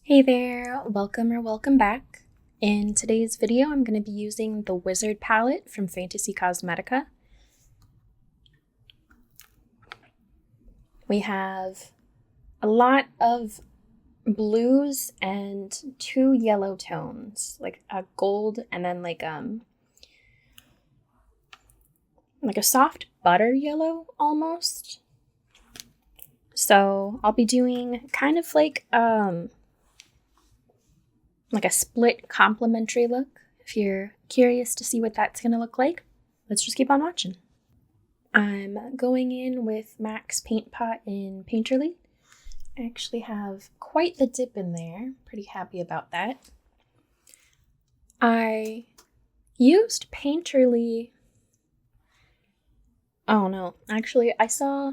Hey there, welcome or welcome back. In today's video, I'm going to be using the Wizard palette from Cosmetica. We have a lot of blues and two yellow tones, like a gold and then like a soft butter yellow almost. So I'll be doing kind of like a split complementary look. If you're curious to see what that's going to look like, let's just keep on watching. I'm going in with MAC's Paint Pot in Painterly. I actually have quite the dip in there. Pretty happy about that. I used Painterly. Oh no, actually I saw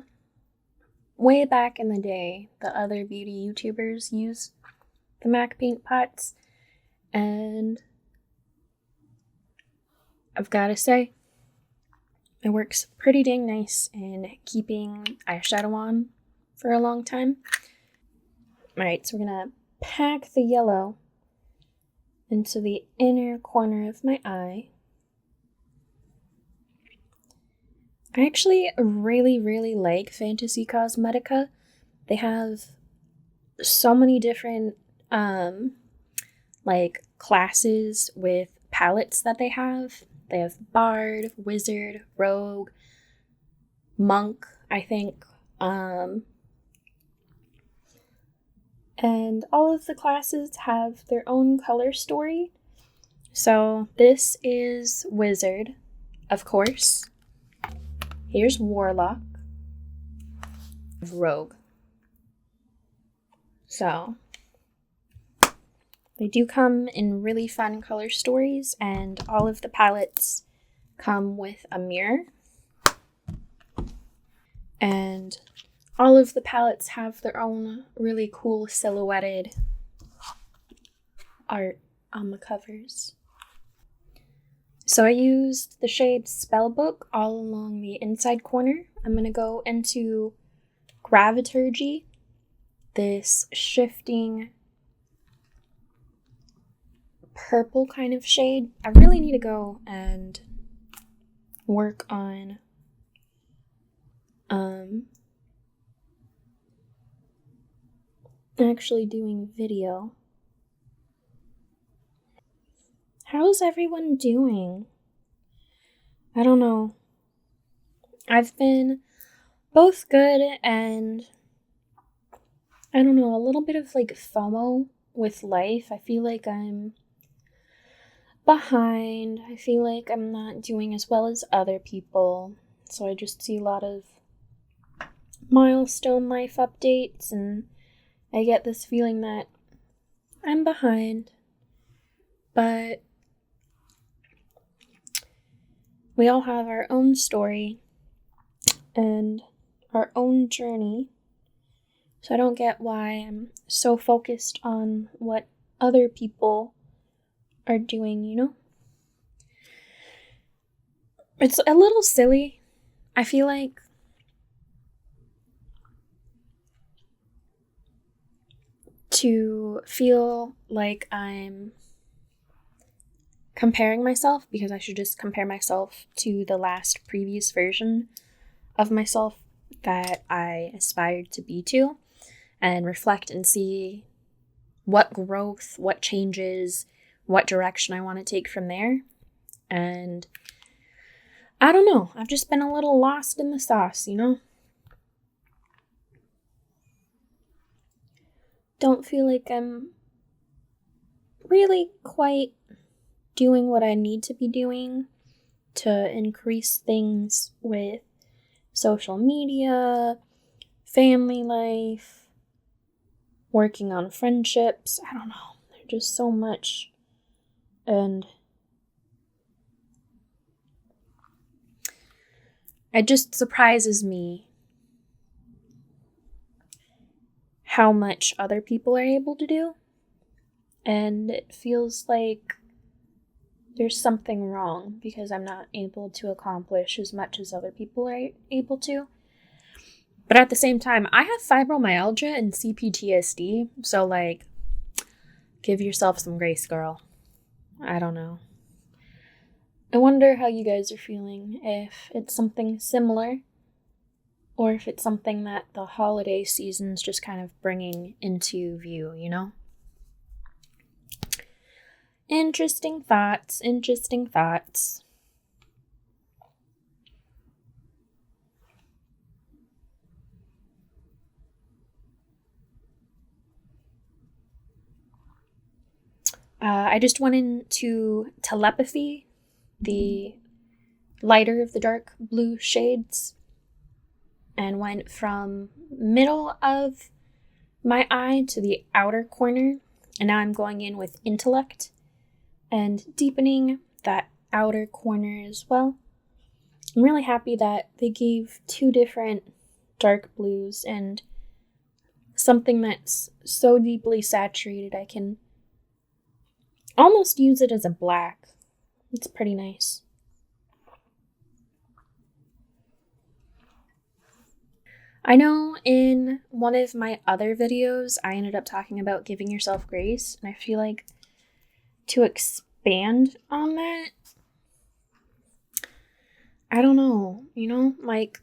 way back in the day the other beauty YouTubers use the MAC paint pots, and I've got to say, it works pretty dang nice in keeping eyeshadow on for a long time. Alright, so we're gonna pack the yellow into the inner corner of my eye. I actually really like Fantasy Cosmetica. They have so many different classes with palettes that they have. They have Bard, Wizard, Rogue, Monk, I think. And all of the classes have their own color story. So this is Wizard, of course. Here's Warlock, Rogue. So they do come in really fun color stories, and all of the palettes come with a mirror. And all of the palettes have their own really cool silhouetted art on the covers. So I used the shade Spellbook all along the inside corner. I'm going to go into Graviturgy, this shifting purple kind of shade. I really need to go and work on actually doing video. How's everyone doing? I don't know. I've been both good and I don't know, a little bit of like FOMO with life. I feel like I'm behind. I feel like I'm not doing as well as other people. So I just see a lot of milestone life updates and I get this feeling that I'm behind. But we all have our own story and our own journey. So I don't get why I'm so focused on what other people are doing, you know? It's a little silly. I feel like to feel like I'm comparing myself, because I should just compare myself to the last previous version of myself that I aspired to be to, and reflect and see what growth, what changes, what direction I want to take from there. And I don't know, I've just been a little lost in the sauce, you know? Don't feel like I'm really quite doing what I need to be doing to increase things with social media, family life, working on friendships. I don't know. There's just so much. And it just surprises me how much other people are able to do. And it feels like there's something wrong because I'm not able to accomplish as much as other people are able to. But at the same time, I have fibromyalgia and CPTSD, so like Give yourself some grace, girl. I don't know. I wonder how you guys are feeling, if it's something similar, or if it's something that the holiday season's just kind of bringing into view, you know? Interesting thoughts, interesting thoughts. I just went into Telepathy, the lighter of the dark blue shades, and went from middle of my eye to the outer corner, and now I'm going in with Intellect and deepening that outer corner as well. I'm really happy that they gave 2 different dark blues and something that's so deeply saturated I can almost use it as a black. It's pretty nice. I know in one of my other videos, I ended up talking about giving yourself grace, and I feel like to expand on that, I don't know, you know, like,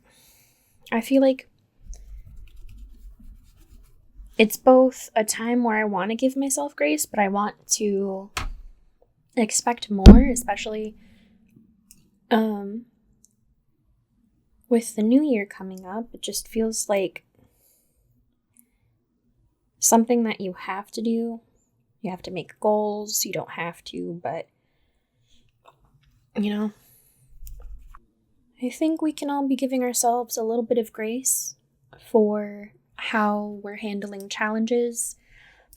I feel like it's both a time where I want to give myself grace, but I want to expect more, especially with the new year coming up. It just feels like something that you have to do. You have to make goals. You don't have to, but, you know, I think we can all be giving ourselves a little bit of grace for how we're handling challenges,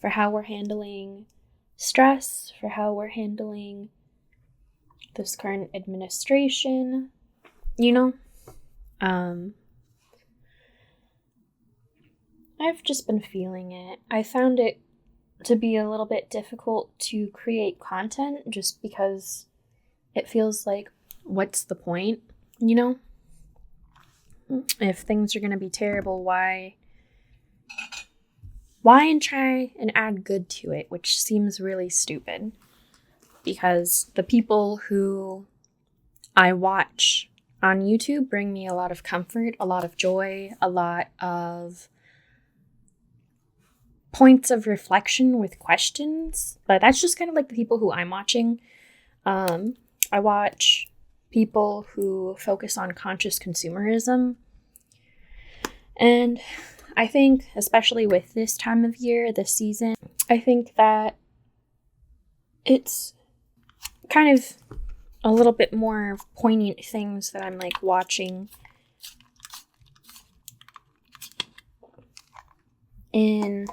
for how we're handling stress, for how we're handling this current administration, you know? I've just been feeling it. I found it to be a little bit difficult to create content just because it feels like, what's the point, you know? If things are going to be terrible, why and try and add good to it, which seems really stupid, because the people who I watch on YouTube bring me a lot of comfort, a lot of joy, a lot of points of reflection with questions. But that's just kind of like the people who I'm watching. I watch people who focus on conscious consumerism. And I think, especially with this time of year, this season, I think that it's kind of a little bit more poignant things that I'm like watching in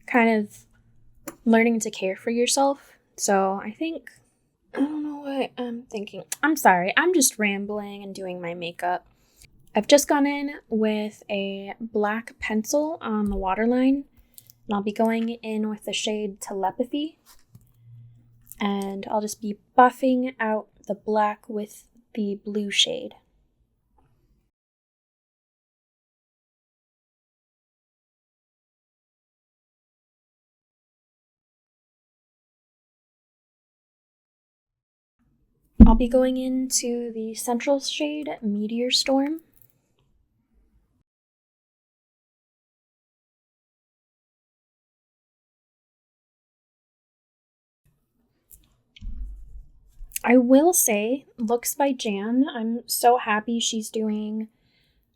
kind of learning to care for yourself. So I think, I don't know what I'm thinking. I'm sorry, I'm just rambling and doing my makeup. I've just gone in with a black pencil on the waterline, and I'll be going in with the shade Telepathy. And I'll just be buffing out the black with the blue shade. I'll be going into the central shade Meteor Storm. I will say, looks by Jan, I'm so happy she's doing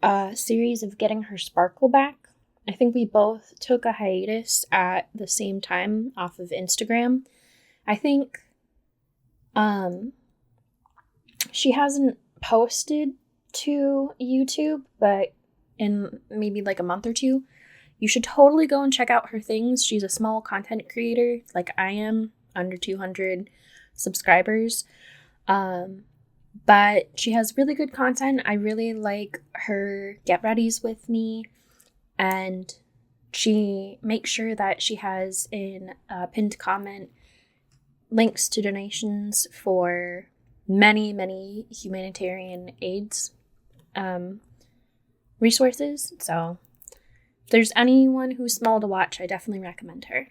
a series of getting her sparkle back. I think we both took a hiatus at the same time off of Instagram. I think she hasn't posted to YouTube, but in maybe like a month or two, you should totally go and check out her things. She's a small content creator like I am, under 200 subscribers. But she has really good content. I really like her get readies with me, and she makes sure that she has in a pinned comment links to donations for many humanitarian aids resources. So there's anyone who's small to watch, I definitely recommend her.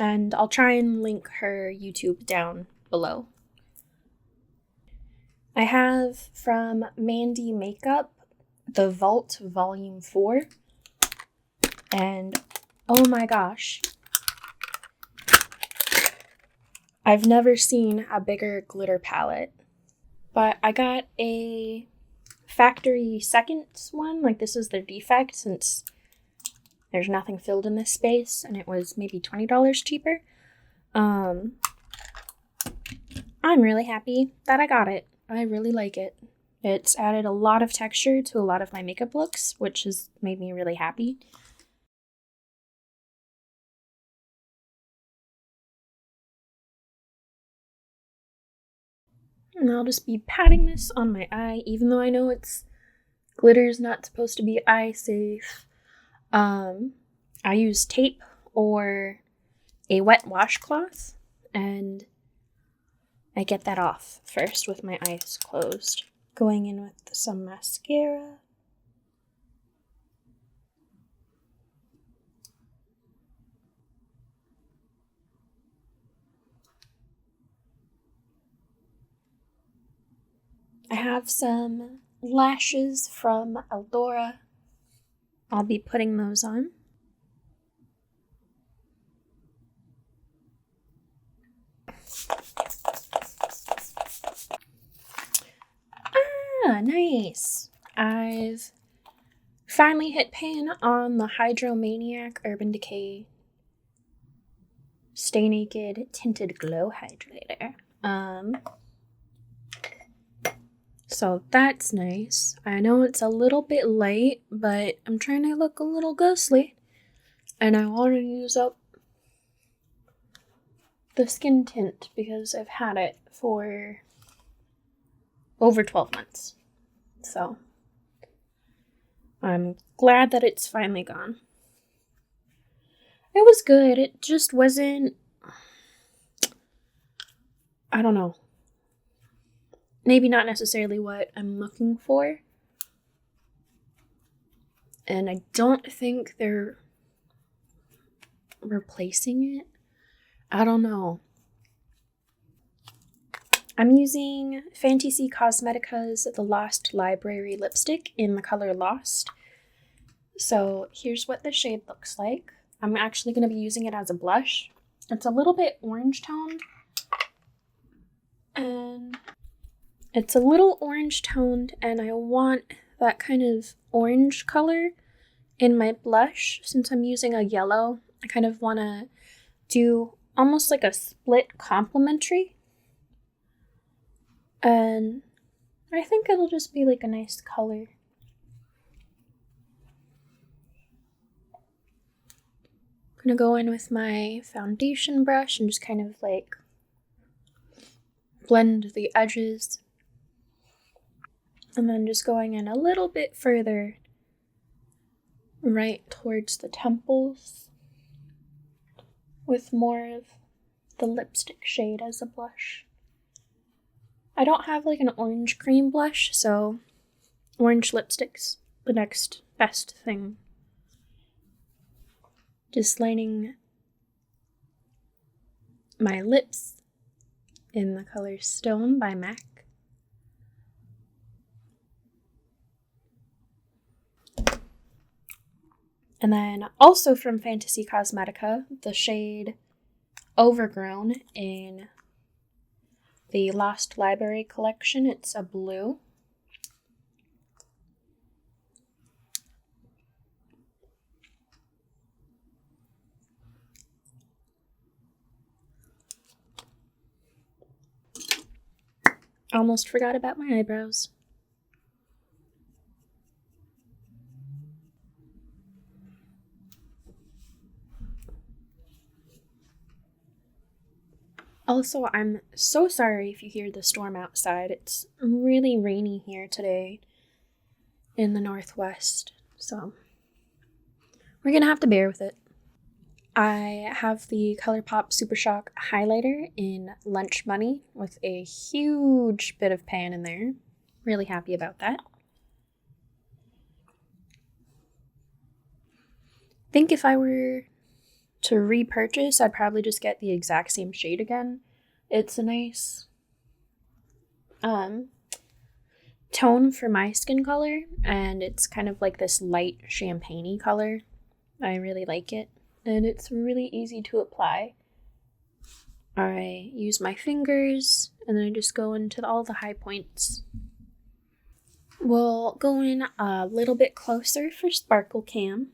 And I'll try and link her YouTube down below. I have from Mvndi Makeup the Vault Volume 4. And oh my gosh, I've never seen a bigger glitter palette. But I got a factory second one, like this is their defect since there's nothing filled in this space, and it was maybe $20 cheaper. I'm really happy that I got it. I really like it. It's added a lot of texture to a lot of my makeup looks, which has made me really happy. And I'll just be patting this on my eye, even though I know glitter's not supposed to be eye safe. I use tape or a wet washcloth, and I get that off first with my eyes closed. Going in with some mascara. I have some lashes from Eldora. I'll be putting those on. Ah, nice. I've finally hit pan on the Hydromaniac Urban Decay Stay Naked Tinted Glow Hydrator. So that's nice. I know it's a little bit light, but I'm trying to look a little ghostly. And I want to use up the skin tint because I've had it for over 12 months. So I'm glad that it's finally gone. It was good. It just wasn't, I don't know. Maybe not necessarily what I'm looking for. And I don't think they're replacing it. I don't know. I'm using Fantasy Cosmetica's The Lost Library lipstick in the color Lost. So here's what the shade looks like. I'm actually going to be using it as a blush. It's a little bit orange toned. And it's a little orange toned, and I want that kind of orange color in my blush. Since I'm using a yellow, I kind of want to do almost like a split complementary. And I think it'll just be like a nice color. I'm gonna go in with my foundation brush and just kind of like blend the edges. And then just going in a little bit further right towards the temples with more of the lipstick shade as a blush. I don't have like an orange cream blush, so orange lipstick's the next best thing. Just lining my lips in the color Stone by MAC. And then also from Fantasy Cosmetica, the shade Overgrown in the Lost Library collection. It's a blue. Almost forgot about my eyebrows. Also, I'm so sorry if you hear the storm outside. It's really rainy here today in the Northwest, so we're gonna have to bear with it. I have the Colourpop Super Shock highlighter in Lunch Money with a huge bit of pan in there. Really happy about that. think if I were to repurchase, I'd probably just get the exact same shade again. It's a nice tone for my skin color, and it's kind of like this light champagne-y color. I really like it, and it's really easy to apply. I use my fingers, and then I just go into all the high points. We'll go in a little bit closer for Sparkle Cam.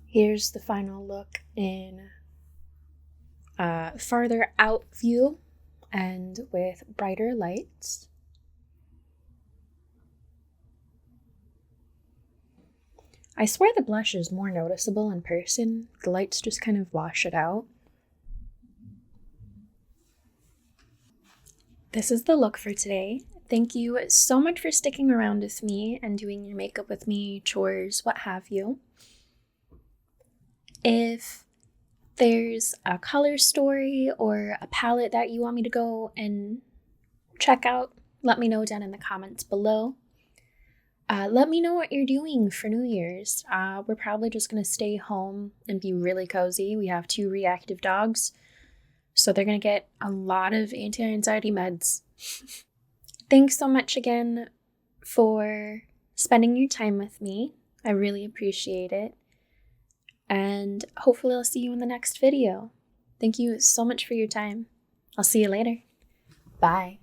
Here's the final look in farther out view and with brighter lights. I swear the blush is more noticeable in person. The lights just kind of wash it out. This is the look for today. Thank you so much for sticking around with me and doing your makeup with me, chores, what have you. If there's a color story or a palette that you want me to go and check out, let me know down in the comments below. Let me know what you're doing for New Year's. We're probably just going to stay home and be really cozy. We have 2 reactive dogs, so they're going to get a lot of anti-anxiety meds. Thanks so much again for spending your time with me. I really appreciate it. And hopefully I'll see you in the next video. Thank you so much for your time. I'll see you later. Bye.